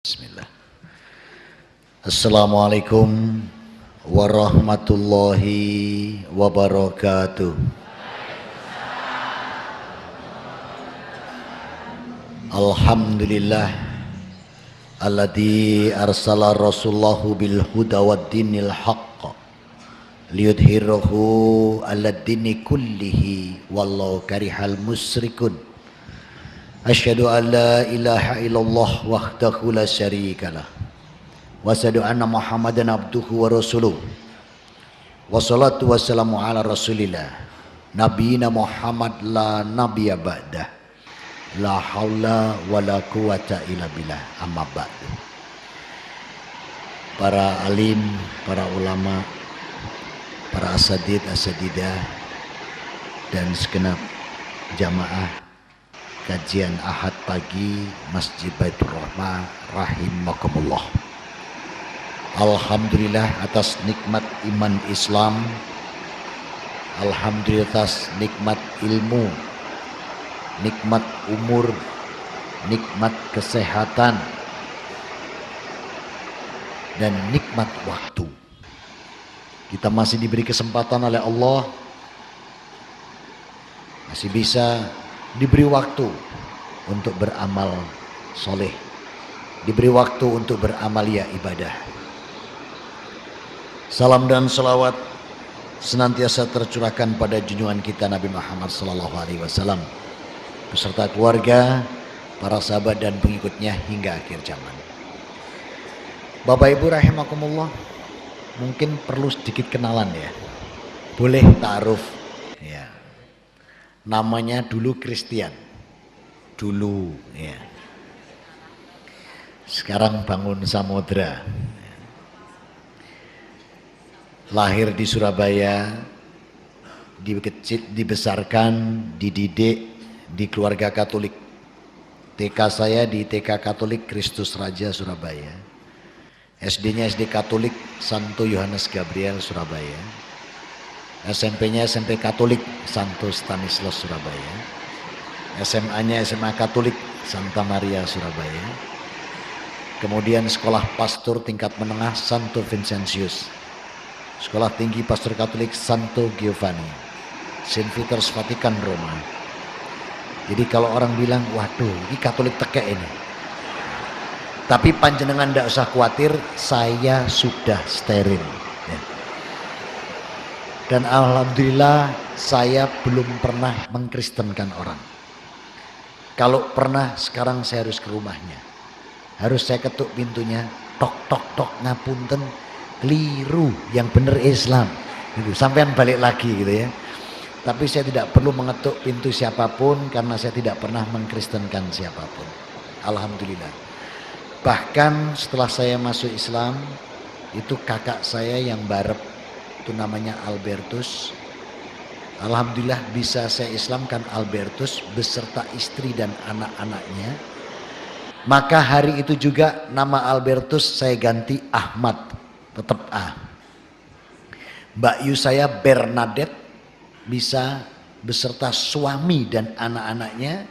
Bismillah. Assalamualaikum warahmatullahi wabarakatuh. Alhamdulillah alladzi arsala rasulahu bil huda wad dinil haqq liyudhhirahu 'alad dini kullihi wallahu karihal musyrikun. Asyhadu an la ilaha illallah wahdahu la syarikalah wa asyhadu anna Muhammadan abduhu wa rasuluh. Wassalatu wassalamu ala rasulillah nabiyina Muhammad la nabiyya ba'dah. La haula wala quwata illa billah, amma ba'du. Para alim, para ulama, para asadidah dan segenap jamaah kajian Ahad pagi Masjid Baitur Rahmah rahimakumullah. Alhamdulillah atas nikmat iman Islam, alhamdulillah atas nikmat ilmu, nikmat umur, nikmat kesehatan, dan nikmat waktu. Kita masih diberi kesempatan oleh Allah, masih bisa diberi waktu untuk beramal soleh, diberi waktu untuk beramalia ibadah. Salam dan salawat senantiasa tercurahkan pada junjungan kita Nabi Muhammad SAW beserta keluarga, para sahabat dan pengikutnya hingga akhir zaman. Bapak Ibu rahimakumullah, mungkin perlu sedikit kenalan ya. Boleh ta'aruf ya. Namanya dulu Christian, dulu ya. Sekarang bangun Samudra. Lahir di Surabaya, dibesarkan, dididik di keluarga Katolik. TK saya di TK Katolik Kristus Raja Surabaya. SD-nya SD Katolik Santo Yohanes Gabriel Surabaya. SMP-nya SMP Katolik Santo Stanislas Surabaya. SMA-nya SMA Katolik Santa Maria Surabaya. Kemudian sekolah pastor tingkat menengah Santo Vincentius. Sekolah tinggi pastor Katolik Santo Giovanni, Saint Peter's Vatikan Roma. Jadi kalau orang bilang, waduh ini Katolik tekek ini, tapi panjenengan tidak usah khawatir, saya sudah steril ya. Dan alhamdulillah saya belum pernah mengkristenkan orang. Kalau pernah, sekarang saya harus ke rumahnya, harus saya ketuk pintunya, tok tok tok, ngapunten, keliru, yang bener Islam gitu. Sampean balik lagi gitu ya. Tapi saya tidak perlu mengetuk pintu siapapun karena saya tidak pernah mengkristenkan siapapun. Alhamdulillah. Bahkan setelah saya masuk Islam, itu kakak saya yang barep, itu namanya Albertus. Alhamdulillah bisa saya Islamkan Albertus beserta istri dan anak-anaknya. Maka hari itu juga nama Albertus saya ganti Ahmad, tetap A. Mbak Yu saya Bernadette, bisa beserta suami dan anak-anaknya.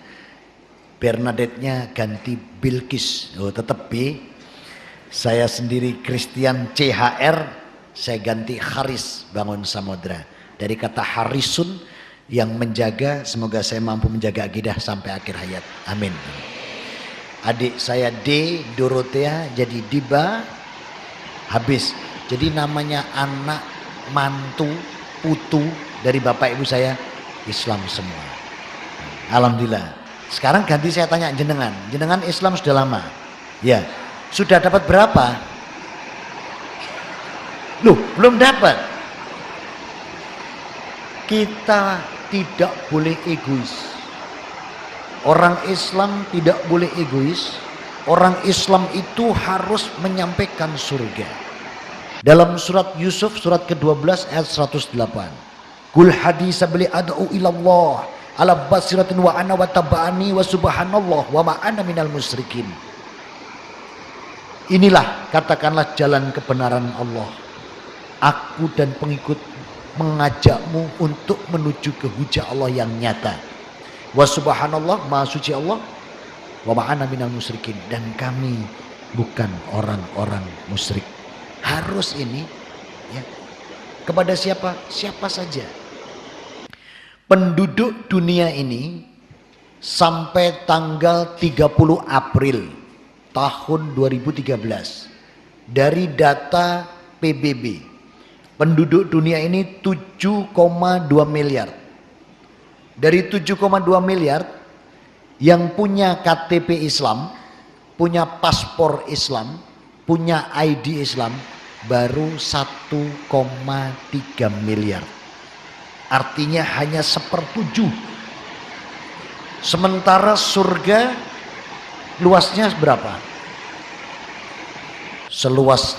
Bernadette-nya ganti Bilkis, tetap B. Saya sendiri Christian CHR, saya ganti Haris Bangun Samudra. Dari kata Harisun yang menjaga, semoga saya mampu menjaga akidah sampai akhir hayat. Amin. Adik saya D, Dorothea, jadi Diba, habis. Jadi namanya anak, mantu, putu dari bapak ibu saya Islam semua. Alhamdulillah. Sekarang ganti saya tanya jenengan, jenengan Islam sudah lama? Ya. Sudah dapat berapa? Loh, belum dapat. Kita tidak boleh egois. Orang Islam tidak boleh egois. Orang Islam itu harus menyampaikan surga. Dalam surat Yusuf surat ke-12 ayat 108. Qul hadisa bali ad'u ilallah ala basiratin wa ana wa taba'ani wa subhanallah wa ma ana minal musyrikin. Inilah, katakanlah, jalan kebenaran Allah. Aku dan pengikut mengajakmu untuk menuju ke hujah Allah yang nyata. Wa subhanallah, maha suci Allah, wa ma'ana minal musyrikin, dan kami bukan orang-orang musyrik. Harus ini ya. Kepada siapa? Siapa saja. Penduduk dunia ini sampai tanggal 30 April tahun 2013 dari data PBB, penduduk dunia ini 7,2 miliar. Dari 7,2 miliar yang punya KTP Islam, punya paspor Islam, punya ID Islam baru 1,3 miliar. Artinya hanya 1/7. Sementara surga luasnya berapa? Seluas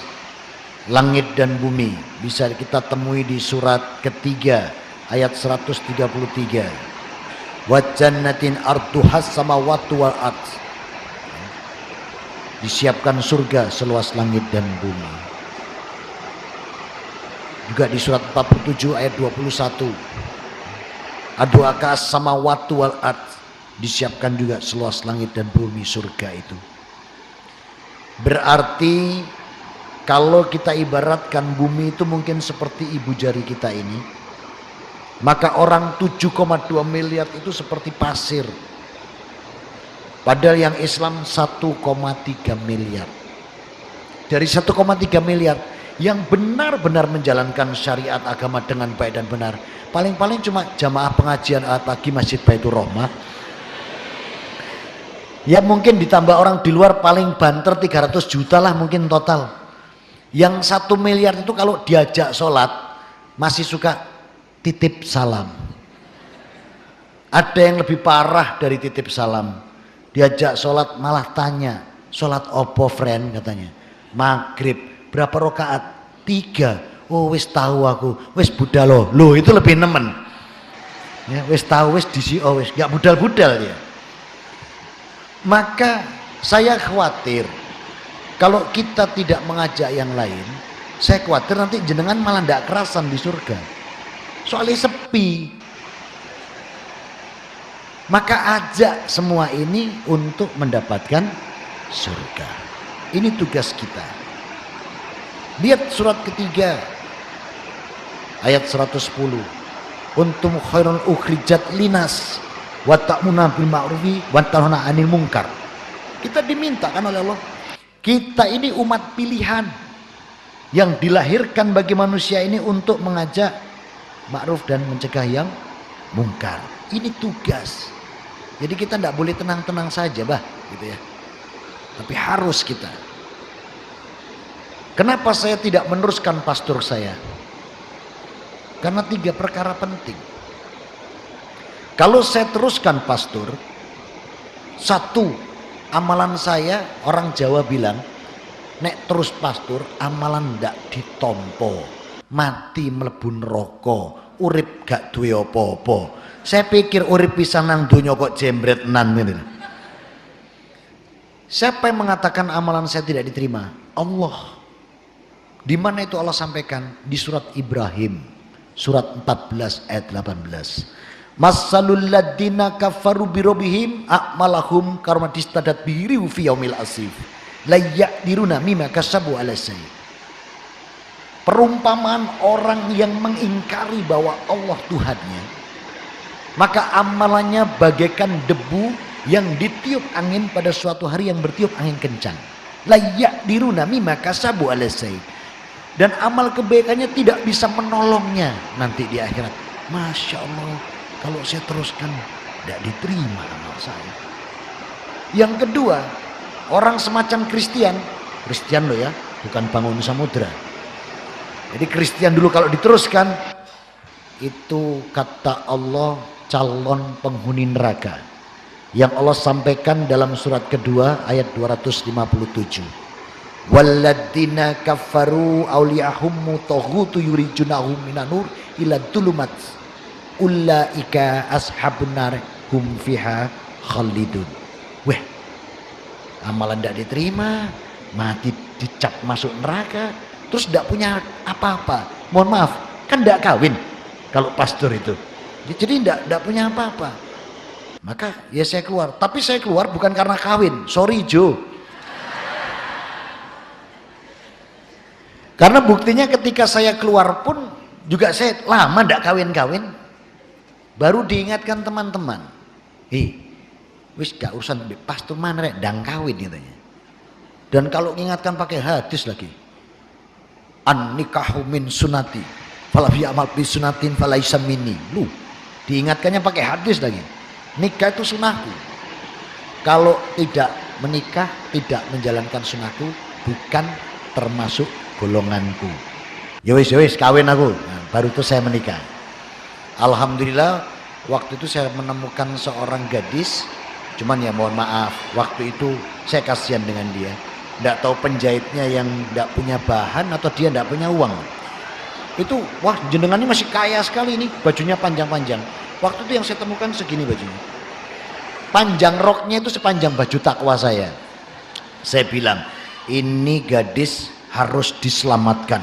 langit dan bumi. Bisa kita temui di surat ketiga ayat 133. Wa jannatin arduhas samawati wal ardh. Disiapkan surga seluas langit dan bumi. Juga di surat 47 ayat 21. Aduaka samawati wal ardh. Disiapkan juga seluas langit dan bumi surga itu. Berarti kalau kita ibaratkan bumi itu mungkin seperti ibu jari kita ini, maka orang 7,2 miliar itu seperti pasir. Padahal yang Islam 1,3 miliar. Dari 1,3 miliar yang benar-benar menjalankan syariat agama dengan baik dan benar, paling-paling cuma jamaah pengajian pagi Masjid Baitur Rahmah. Ya mungkin ditambah orang di luar paling banter 300 juta lah mungkin total. Yang 1 miliar itu kalau diajak sholat masih suka titip salam. Ada yang lebih parah dari titip salam. Diajak sholat malah tanya, sholat opo friend katanya. Maghrib berapa rakaat? 3. Oh wis tahu aku, wis budal loh itu lebih nemen. Ya wis tahu wis disi wis gak budal-budal dia. Maka saya khawatir kalau kita tidak mengajak yang lain, saya khawatir nanti jenengan malah tidak kerasan di surga. Soalnya sepi. Maka ajak semua ini untuk mendapatkan surga. Ini tugas kita. Lihat surat ketiga ayat 110. Untum khairun ukhrijat linas wa ta'muna bil ma'rufi wa tanhauna 'anil munkar. Kita dimintakan oleh Allah. Kita ini umat pilihan yang dilahirkan bagi manusia ini untuk mengajak ma'ruf dan mencegah yang mungkar. Ini tugas. Jadi kita tidak boleh tenang-tenang saja, gitu ya. Tapi harus kita. Kenapa saya tidak meneruskan pastor saya? Karena 3 perkara penting. Kalau saya teruskan pastor, 1, amalan saya, orang Jawa bilang, nek terus pastor, amalan ndak ditompo, mati mlebu neraka, urip gak duwe apa-apa. Saya pikir urip pisan nang donya kok jembretnan gitu. Siapa yang mengatakan amalan saya tidak diterima? Allah. Di mana itu Allah sampaikan? Di surat Ibrahim, surat 14 ayat 18. Masalul ladina kafaru birobihim a'malahum karmadistadat biriu fi yaumil asif la ya'diruna mimma kasabu alasai. Perumpamaan orang yang mengingkari bahwa Allah Tuhannya, maka amalannya bagaikan debu yang ditiup angin pada suatu hari yang bertiup angin kencang. La ya'diruna mimma kasabu alasai. Dan amal kebaikannya tidak bisa menolongnya nanti di akhirat. Masya Allah, kalau saya teruskan tidak diterima amal saya. Yang kedua, orang semacam Kristen loh ya, bukan bangun samudra. Jadi Kristen dulu kalau diteruskan, itu kata Allah calon penghuni neraka. Yang Allah sampaikan dalam surat kedua ayat 257. Walladzina kafaru awliyahum mutaghutu yurijunahum minan nur ila dhulumat ulaika ashabun nar hum fiha khalidun. Weh, amalan tidak diterima, mati dicap masuk neraka, terus tidak punya apa-apa. Mohon maaf, kan tidak kawin kalau pastor itu. Jadi tidak punya apa-apa. Maka ya saya keluar, tapi saya keluar bukan karena kawin. Sorry Joe. Karena buktinya ketika saya keluar pun juga saya lama ndak kawin-kawin, baru diingatkan teman-teman, wis gak urusan pas tuh mana rek dang kawin katanya. Dan kalau ingatkan pakai hadis lagi, an nikahu min sunati fala amal bi sunatin falaisa minni. Lu diingatkannya pakai hadis lagi, nikah itu sunahku, kalau tidak menikah tidak menjalankan sunahku bukan termasuk golonganku. Ya wis kawin aku. Nah, baru itu saya menikah. Alhamdulillah waktu itu saya menemukan seorang gadis, cuman ya mohon maaf waktu itu saya kasihan dengan dia, nggak tahu penjahitnya yang nggak punya bahan atau dia nggak punya uang. Itu wah jenengan ini masih kaya sekali nih, bajunya panjang-panjang. Waktu itu yang saya temukan segini bajunya, panjang roknya itu sepanjang baju takwa saya. Saya bilang ini gadis harus diselamatkan,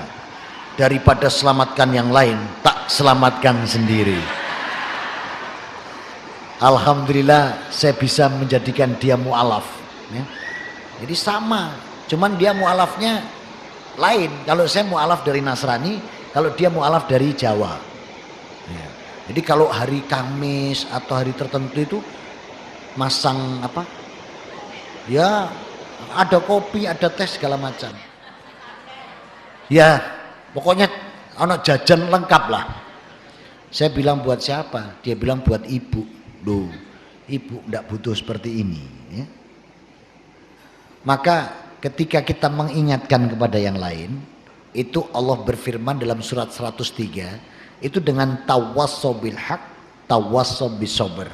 daripada selamatkan yang lain tak selamatkan sendiri. Alhamdulillah saya bisa menjadikan dia mu'alaf ya. Jadi sama, cuman dia mu'alafnya lain. Kalau saya mu'alaf dari Nasrani, kalau dia mu'alaf dari Jawa ya. Jadi kalau hari Kamis atau hari tertentu itu masang apa ya, ada kopi, ada teh segala macam ya, pokoknya anak jajan lengkap lah. Saya bilang buat siapa? Dia bilang buat ibu. Loh, ibu tidak butuh seperti ini ya. Maka ketika kita mengingatkan kepada yang lain, itu Allah berfirman dalam surat 103 itu dengan tawassaw bil haq tawassaw bis sabr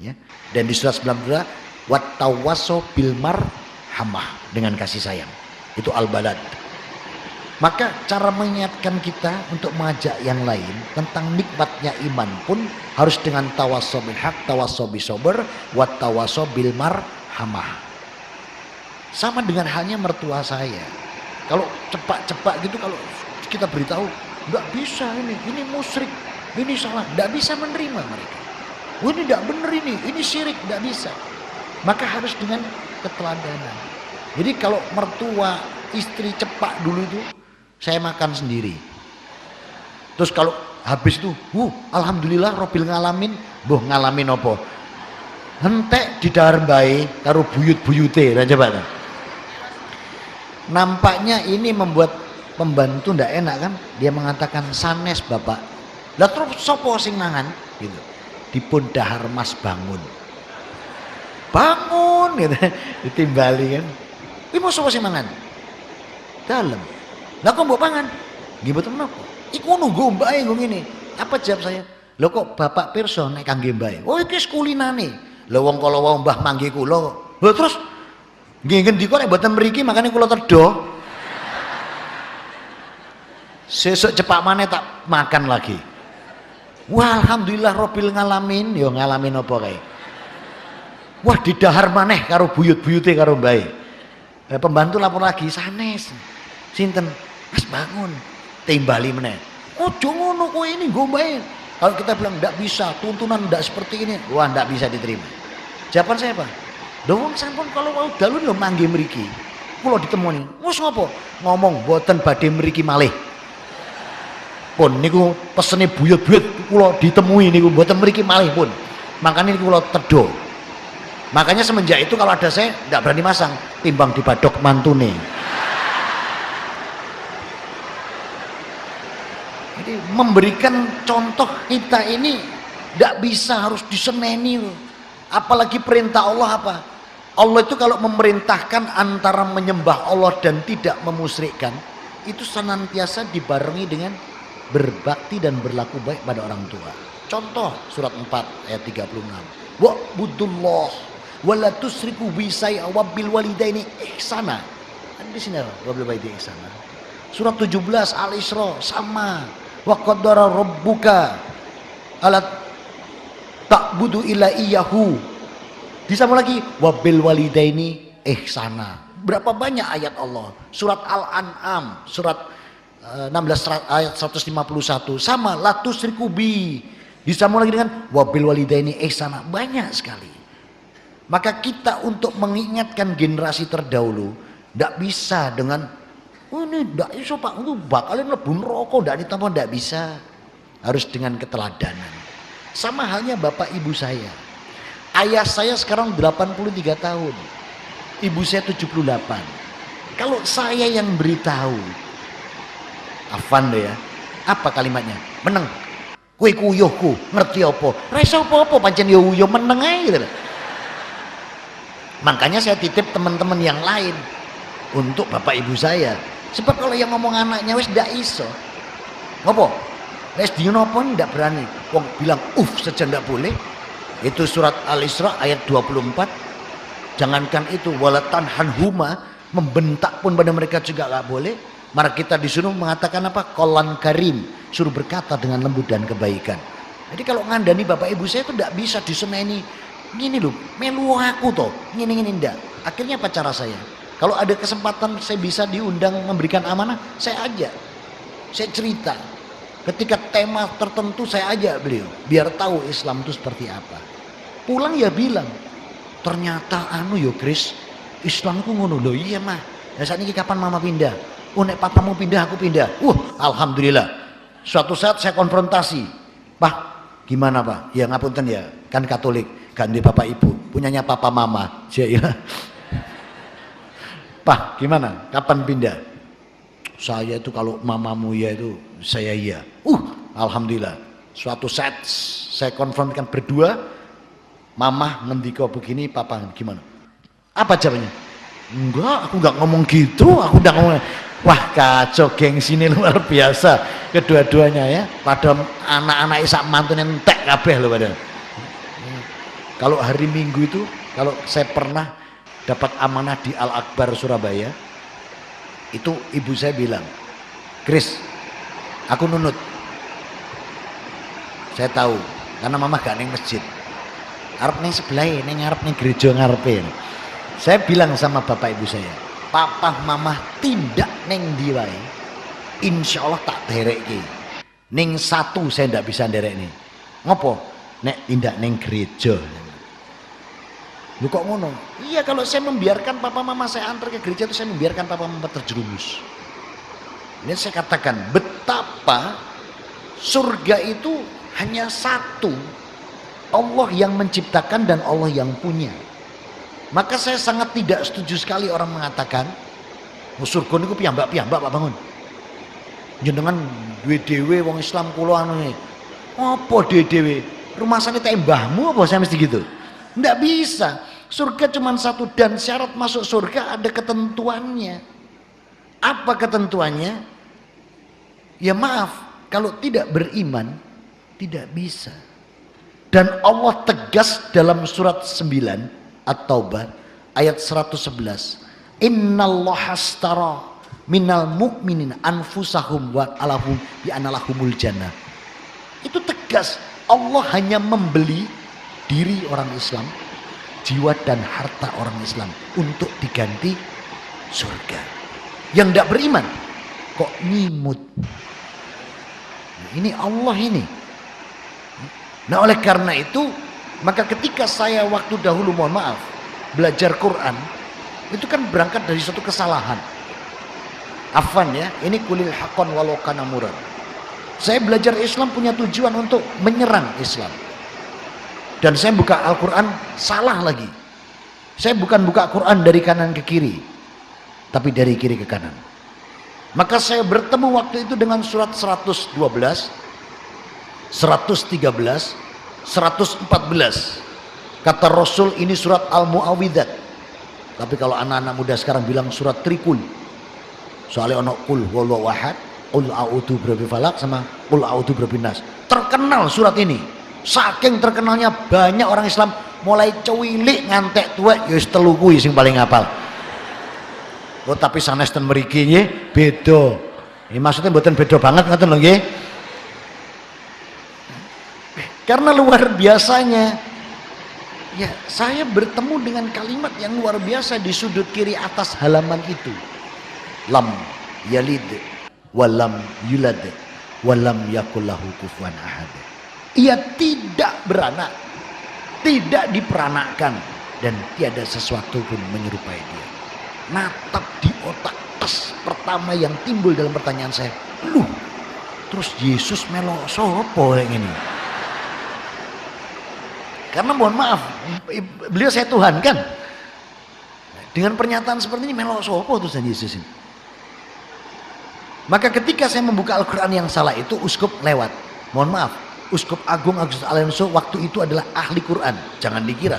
ya. Dan di surat 92 wat tawassaw bil marhamah, dengan kasih sayang, itu al-balad. Maka cara mengingatkan kita untuk mengajak yang lain tentang nikmatnya iman pun harus dengan tawassaw bil haq tawassaw bis sabr wat tawassaw bil marhamah. Sama dengan halnya mertua saya, kalau cepat-cepat gitu kalau kita beritahu nggak bisa, ini musyrik, ini salah, nggak bisa menerima mereka. Oh, ini nggak benar, ini syirik, nggak bisa. Maka harus dengan keteladanan. Jadi kalau mertua istri cepat dulu itu saya makan sendiri. Terus kalau habis itu, alhamdulillah Robil ngalamin, ngalamin apa? Hentek di dahar bae karo buyut-buyute, nah coba kan. Nampaknya ini membuat pembantu ndak enak kan? Dia mengatakan sanes bapak. Lah terus sopo sing nangan? Gitu. Dipun dahar mas bangun gitu, ditimbali kan. Ini mau sopo sing mangan? Dalam. Lah kok mbok pangan? Nggih mboten menapa. Iku nunggu mbae ngene. Apa jawab saya? Lho kok bapak pirsa nek kangge mbae? Oh iki kulinane. Lho wong kala wong mbah mangke kula. Lho terus nggih ngendika nek mboten mriki makane kula tedha. Sesuk cepak maneh tak makan lagi. Wah alhamdulillah Robil ngalamin, ya ngalamin apa kae. Wah didahar maneh karo buyut-buyute karo mbae. Pembantu lapor lagi, sanes. Sinten? Mas bangun. Timbali meneh. Ojo ngono kowe ini nggo mbae. Kalau kita bilang ndak bisa, tuntunan ndak seperti ini, wah ndak bisa diterima. Jawaban saya apa? Lho wong sampun kalau wau dalu lho mangke mriki. Kula ditemoni. Wes ngopo? Ngomong mboten badhe mriki malih. Pun niku pesene buyut-buyut kula ditemui niku mboten mriki malih pun. Makanya niku kula tedha. Makanya semenjak itu kalau ada saya ndak berani masang, timbang dibadok mantune. Jadi memberikan contoh kita ini ndak bisa harus diseneni. Apalagi perintah Allah apa? Allah itu kalau memerintahkan antara menyembah Allah dan tidak memusyrikkan, itu senantiasa dibarengi dengan berbakti dan berlaku baik pada orang tua. Contoh surat 4 ayat 36. Wa'budullah wa la tusyriku bi syai'an wa bil walidaini ihsana. Di sini wa bil walidaini ihsana. Surat 17 Al-Isra sama. Wa qaddara rabbuka ala ta'budu illa iyyahu. Disambung lagi wa bil walidaini ihsana. Berapa banyak ayat Allah. Surat Al-An'am surat 16 ayat 151 sama la tusyriku bi. Disambung lagi dengan wabil walidaini ihsana, banyak sekali. Maka kita untuk mengingatkan generasi terdahulu tidak bisa dengan Oh ini ndak iso Pak, itu bakalin mlebu neraka, ndak ditampa, ndak bisa. Harus dengan keteladanan. Sama halnya bapak ibu saya. Ayah saya sekarang 83 tahun. Ibu saya 78. Kalau saya yang beritahu, Afan deh ya. Apa kalimatnya? Meneng. Kowe kuyuhku, ngerti apa? Ra iso apa-apa pancen yo meneng ae gitu. Makanya saya titip teman-teman yang lain untuk bapak ibu saya. Sebab kalau yang ngomong anaknya wis ndak iso. Ngopo? Wis dinopo ndak berani. Wong bilang saja ndak boleh. Itu surat Al-Isra ayat 24. Jangankan itu, walatan hanhuma, membentak pun pada mereka juga nggak boleh. Maka kita disuruh mengatakan apa? Qolan karim, suruh berkata dengan lembut dan kebaikan. Jadi kalau ngandani bapak ibu saya itu tidak bisa diseneni. Gini loh, melu aku toh, gini ndak. Akhirnya apa cara saya? Kalau ada kesempatan saya bisa diundang memberikan amanah, saya ajak, saya cerita. Ketika tema tertentu saya ajak beliau, biar tahu Islam itu seperti apa. Pulang ya bilang, ternyata yo Chris, Islamku ngono loh. Iya mah. Ya saat ini kapan mama pindah? Nek papamu pindah aku pindah. Alhamdulillah. Suatu saat saya konfrontasi. Pak, gimana Pak? Ya ngapunten ya, kan Katolik, ganti bapak ibu, punyanya papa mama. Ya. Pak, gimana? Kapan pindah? Saya itu kalau mamamu ya itu saya iya. Alhamdulillah. Suatu saat saya konfrontkan berdua, mama ngendiko begini, papa gimana? Apa jawabannya? Enggak, aku enggak ngomong gitu, aku udah ngomong. Wah kacau, gengsi ini luar biasa kedua-duanya ya. Pada anak-anak isak mantun entek kabeh loh padahal. Kalau hari Minggu itu, kalau saya pernah dapat amanah di Al Akbar Surabaya, itu ibu saya bilang, Chris, aku nunut. Saya tahu, karena mama gak neng masjid. Arep neng sebelah, neng ngarep neng gereja ngarepe. Saya bilang sama bapak ibu saya, papa mama tindak neng diwai, insya Allah tak derek ki. Neng satu saya ndak bisa derek nih. Ngopo? Nek tindak neng gereja. Lu kok ngono? Iya, kalau saya membiarkan papa mama saya antar ke gereja itu saya membiarkan papa mama terjerumus. Ini saya katakan betapa surga itu hanya satu, Allah yang menciptakan dan Allah yang punya. Maka saya sangat tidak setuju sekali orang mengatakan surga niku piyambak-piyambak Pak Bangun. Jenengan duwe dhewe wong Islam kula anu iki. Apa dhewe? Rumah sakit mbahmu apa saya mesti gitu? Ndak bisa. Surga cuma satu dan syarat masuk surga ada ketentuannya. Apa ketentuannya? Ya maaf, kalau tidak beriman tidak bisa. Dan Allah tegas dalam surat 9 At-Taubah ayat 111. Innallaha astara minal mu'minin anfusahum wa alahum bi analahumul jannah. Itu tegas. Allah hanya membeli diri orang Islam, jiwa dan harta orang Islam untuk diganti surga. Yang tidak beriman kok nyimut. Nah, ini Allah ini. Nah oleh karena itu, maka ketika saya waktu dahulu mohon maaf belajar Quran, itu kan berangkat dari suatu kesalahan. Afan ya, ini kulil haqqan walau kana murad. Saya belajar Islam punya tujuan untuk menyerang Islam. Dan saya buka Al-Quran salah lagi. Saya bukan buka Quran dari kanan ke kiri, tapi dari kiri ke kanan. Maka saya bertemu waktu itu dengan surat 112, 113, 114. Kata Rasul ini surat Al-Mu'awwidzat. Tapi kalau anak-anak muda sekarang bilang surat Trikul. Soalnya ono qul huwallahu ahad, qul a'udzu birabbil falaq sama qul a'udzu birabbin nas. Terkenal surat ini. Saking terkenalnya banyak orang Islam mulai cuwilik ngantek tuwek ya wis telu kuwi sing paling hafal. Oh tapi sanes ten mriki nggih beda. Ini maksudnya mboten beda banget ngoten lho nggih. Karena luar biasanya ya saya bertemu dengan kalimat yang luar biasa di sudut kiri atas halaman itu. Lam yalid walam yulad walam yakullahu kufuwan ahad. Ia tidak beranak, tidak diperanakkan, dan tiada sesuatu pun menyerupai dia. Natap di otak, tes pertama yang timbul dalam pertanyaan saya, "Loh, terus Yesus melok sopo yang ini?" Karena mohon maaf, beliau saya Tuhan kan. Dengan pernyataan seperti ini melok sopo Tuhan Yesus ini. Maka ketika saya membuka Al-Quran yang salah itu, uskup lewat. Mohon maaf, Uskup Agung Agustus Alonso waktu itu adalah ahli Quran. Jangan dikira.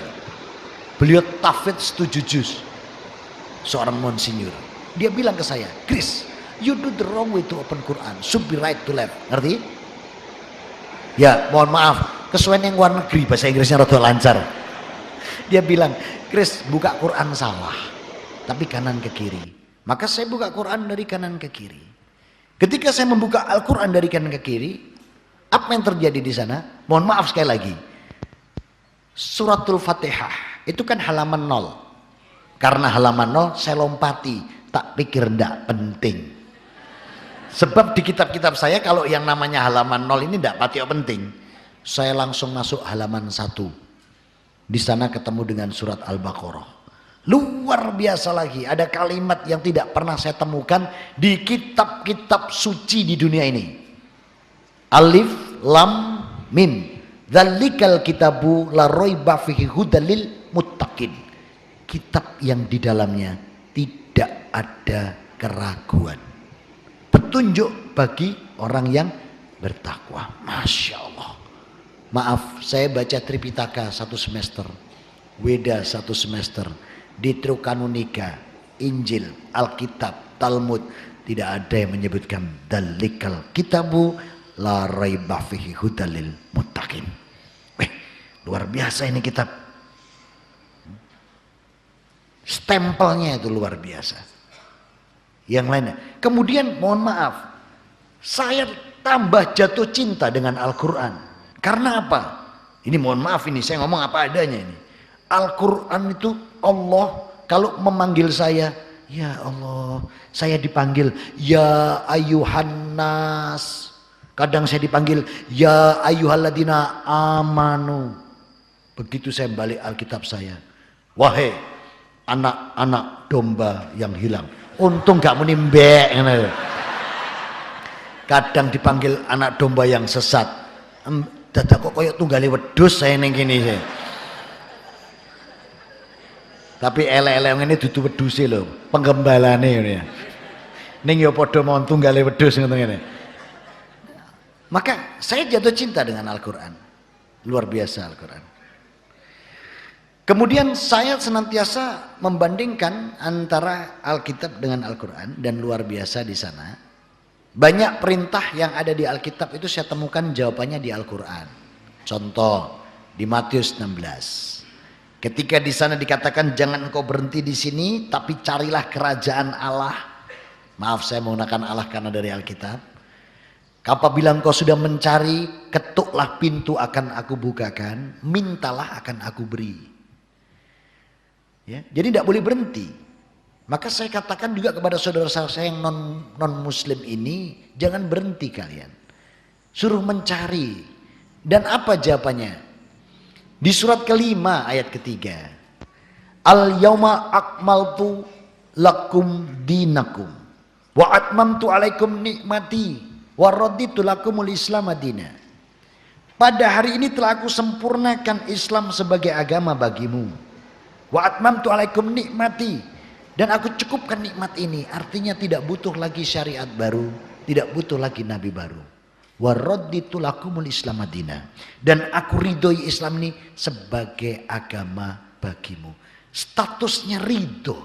Beliau tafidz 7 juz. Seorang monsinyur. Dia bilang ke saya, "Chris, you do the wrong way to open Quran. Should be right to left." Ngerti? Ya, mohon maaf. Kesuwen yang luar negeri, bahasa Inggrisnya rada lancar. Dia bilang, "Chris, buka Quran salah. Tapi kanan ke kiri." Maka saya buka Quran dari kanan ke kiri. Ketika saya membuka Al-Quran dari kanan ke kiri, apa yang terjadi di sana? Mohon maaf sekali lagi. Suratul Fatihah itu kan halaman 0. Karena halaman 0 saya lompati, tak pikir ndak penting. Sebab di kitab-kitab saya kalau yang namanya halaman 0 ini ndak pati penting. Saya langsung masuk halaman 1. Di sana ketemu dengan surat Al-Baqarah. Luar biasa lagi, ada kalimat yang tidak pernah saya temukan di kitab-kitab suci di dunia ini. Alif Lam Mim, dzalikal kitabu la raiba fihi hudal lil muttaqin. Kitab yang di dalamnya tidak ada keraguan, petunjuk bagi orang yang bertakwa. Masya Allah. Maaf, saya baca Tripitaka 1 semester, Weda 1 semester, Deuterokanonica, Injil, Alkitab, Talmud, tidak ada yang menyebutkan dalikal kitabu la raiba fihi hudalil muttaqin. Luar biasa ini kitab. Stempelnya itu luar biasa. Yang lainnya. Kemudian mohon maaf, saya tambah jatuh cinta dengan Al-Quran. Karena apa? Ini mohon maaf, ini saya ngomong apa adanya ini. Al-Quran itu Allah kalau memanggil saya, ya Allah, saya dipanggil ya ayuhan nas. Kadang saya dipanggil ya ayyuhalladzina amanu. Begitu saya balik Alkitab saya, wahai anak-anak domba yang hilang. Untung gak menimbek. Kadang dipanggil anak domba yang sesat. Dadak kok koyok tunggale wedhus saya ning kene saya. Tapi elek-elek ini dudu wedhuse lho, penggembalane ngene ya. Ning ya padha mon tunggale wedhus ngoten ngene. Maka saya jatuh cinta dengan Al-Quran. Luar biasa Al-Quran. Kemudian saya senantiasa membandingkan antara Alkitab dengan Al-Quran. Dan luar biasa di sana, banyak perintah yang ada di Alkitab itu saya temukan jawabannya di Al-Quran. Contoh di Matius 16. Ketika di sana dikatakan jangan engkau berhenti di sini, tapi carilah kerajaan Allah. Maaf saya menggunakan Allah karena dari Alkitab. Apabila engkau sudah mencari, ketuklah pintu akan aku bukakan, mintalah akan aku beri. Ya, jadi tidak boleh berhenti. Maka saya katakan juga kepada saudara saya yang non muslim ini, jangan berhenti kalian. Suruh mencari. Dan apa jawabannya? Di surat kelima ayat ketiga, al yauma akmaltu lakum dinakum wa atmamtu alaikum nikmati wa raditu lakumul islam madina. Pada hari ini telah aku sempurnakan Islam sebagai agama bagimu. Wa atmamtu alaikum nikmati, dan aku cukupkan nikmat ini. Artinya tidak butuh lagi syariat baru, tidak butuh lagi nabi baru. Wa raditu lakumul islam madina, dan aku ridhoi Islam ini sebagai agama bagimu. Statusnya ridho.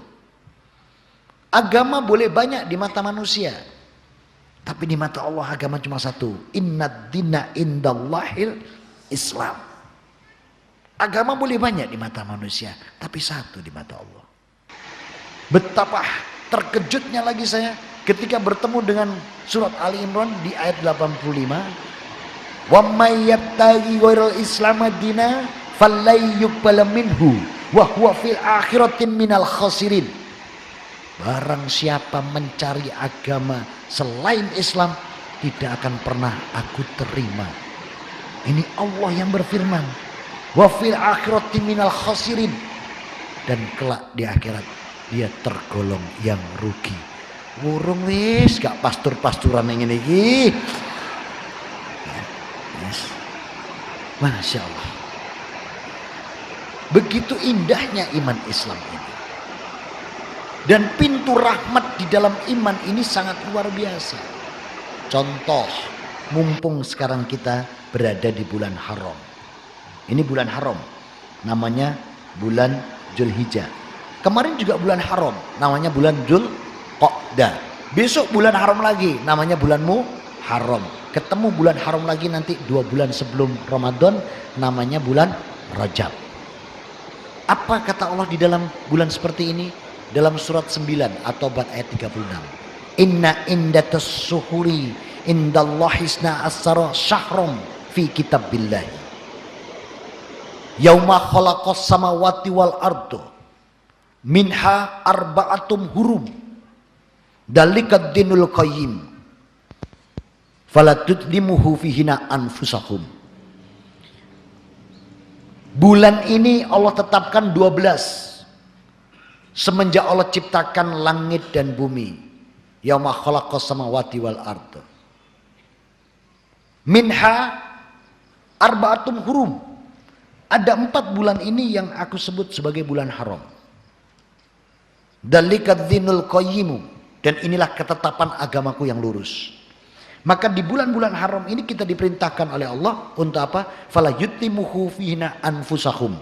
Agama boleh banyak di mata manusia, tapi di mata Allah agama cuma satu. Innad dina indallahil Islam. Agama boleh banyak di mata manusia, tapi satu di mata Allah. Betapa terkejutnya lagi saya ketika bertemu dengan surat Ali Imran di ayat 85. Wa may yabtaghi ghairal islam madina fallay yuqbal minhu wa huwa fil akhiratin minal khasirin. Barang siapa mencari agama selain Islam, tidak akan pernah aku terima. Ini Allah yang berfirman. Wa fil akhirati minal khasirin. Dan kelak di akhirat dia tergolong yang rugi. Wurung wis gak pastur-pasturan yang ini iki. Yes. Masya Allah. Begitu indahnya iman Islam ini. Dan pintu rahmat di dalam iman ini sangat luar biasa. Contoh, mumpung sekarang kita berada di bulan haram. Ini bulan haram, namanya bulan Dzulhijjah. Kemarin juga bulan haram, namanya bulan Dzulqa'dah. Besok bulan haram lagi, namanya bulan Muharram. Ketemu bulan haram lagi nanti 2 bulan sebelum Ramadan, namanya bulan Rajab. Apa kata Allah di dalam bulan seperti ini? Dalam surat 9 atau ayat 36. Inna indatas suhuri indallahi isna asara syahrum fi kitabillahi. Yauma khalaqas samawati wal ardu minha arba'atum hurum dalikad dinul qayyim falatudlimuhu fihina anfusakum. Bulan ini Allah tetapkan 12 semenjak Allah ciptakan langit dan bumi. Yauma khalaqas samawati wal ardu minha arba'atum hurum. Ada 4 bulan ini yang aku sebut sebagai bulan haram. Dalikad dinul qayyimu, dan inilah ketetapan agamaku yang lurus. Maka di bulan-bulan haram ini kita diperintahkan oleh Allah untuk apa? Fala yutimuhu fihina anfusahum.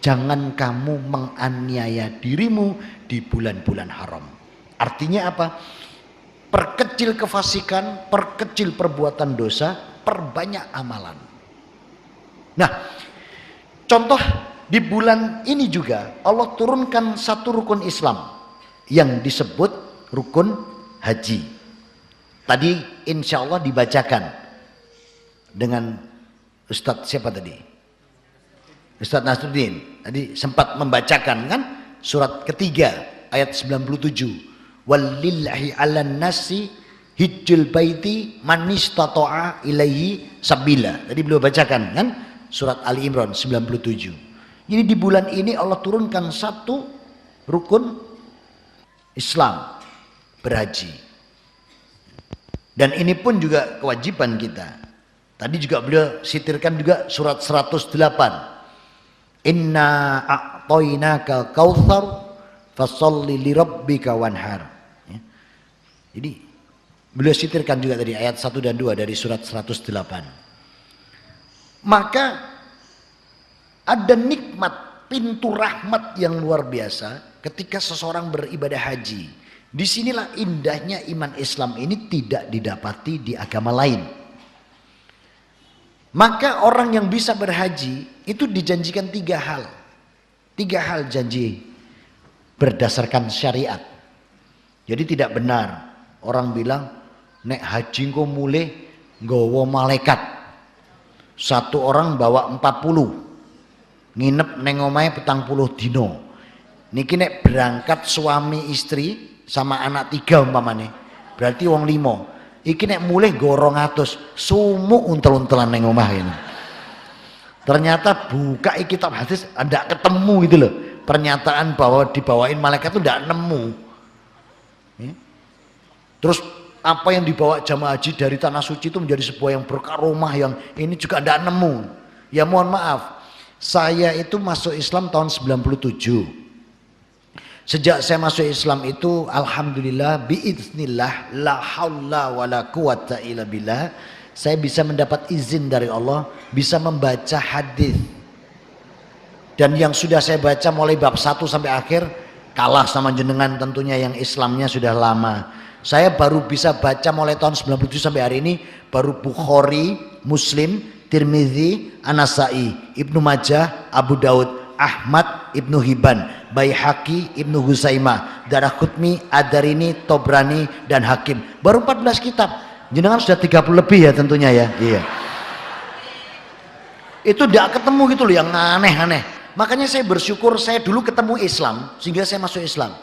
Jangan kamu menganiaya dirimu di bulan-bulan haram. Artinya apa? Perkecil kefasikan, perkecil perbuatan dosa, perbanyak amalan. Nah, contoh di bulan ini juga Allah turunkan satu rukun Islam yang disebut rukun haji. Tadi insya Allah dibacakan dengan Ustadz siapa tadi? Ustadz Nasruddin tadi sempat membacakan kan surat ketiga ayat 97. Walillahi 'alan nasi hijjul baiti man istata'a ilaihi sabila. Tadi beliau bacakan kan surat Ali Imran 97. Jadi di bulan ini Allah turunkan satu rukun Islam, berhaji. Dan ini pun juga kewajiban kita. Tadi juga beliau sitirkan juga surat 108. Inna a'tainaka kautsar fasholli lirabbika wanhar. Ya. Jadi beliau sitirkan juga tadi ayat 1 dan 2 dari surat 108. Maka ada nikmat pintu rahmat yang luar biasa ketika seseorang beribadah haji. Disinilah indahnya iman Islam ini tidak didapati di agama lain. Maka orang yang bisa berhaji itu dijanjikan 3 hal. 3 hal janji berdasarkan syariat. Jadi tidak benar orang bilang nek haji kok mulai nggawa malaikat. Satu orang bawa 40, nginep neng omahe 40 dino. Niki nek berangkat suami istri sama anak 3 umpamane, berarti wong 5. Iki nek mulai gorong 200, sumuk untel-untelan neng omah ini. Ternyata buka kitab hadis ndak ketemu gitu loh. Pernyataan bahwa dibawain malaikat itu ndak nemu. Terus apa yang dibawa jamaah haji dari tanah suci itu menjadi sebuah yang berkaromah yang ini juga ndak nemu. Ya mohon maaf, saya itu masuk Islam tahun 97. Sejak saya masuk Islam itu alhamdulillah biiznillah la haula wala quwata illa billah, saya bisa mendapat izin dari Allah bisa membaca hadis. Dan yang sudah saya baca mulai bab 1 sampai akhir kalah sama jenengan tentunya yang Islamnya sudah lama. Saya baru bisa baca mulai tahun 97 sampai hari ini baru Bukhari, Muslim, Tirmidzi, An-Nasa'i, Ibnu Majah, Abu Daud, Ahmad, Ibnu Hibban, Baihaqi, Ibnu Huzaimah, Daraqutni, Ad-Darini, Tobrani, dan Hakim. Baru 14 kitab. Jenengan sudah 30 lebih ya tentunya ya. Iya. Itu tidak ketemu gitu loh yang aneh-aneh. Makanya saya bersyukur saya dulu ketemu Islam sehingga saya masuk Islam.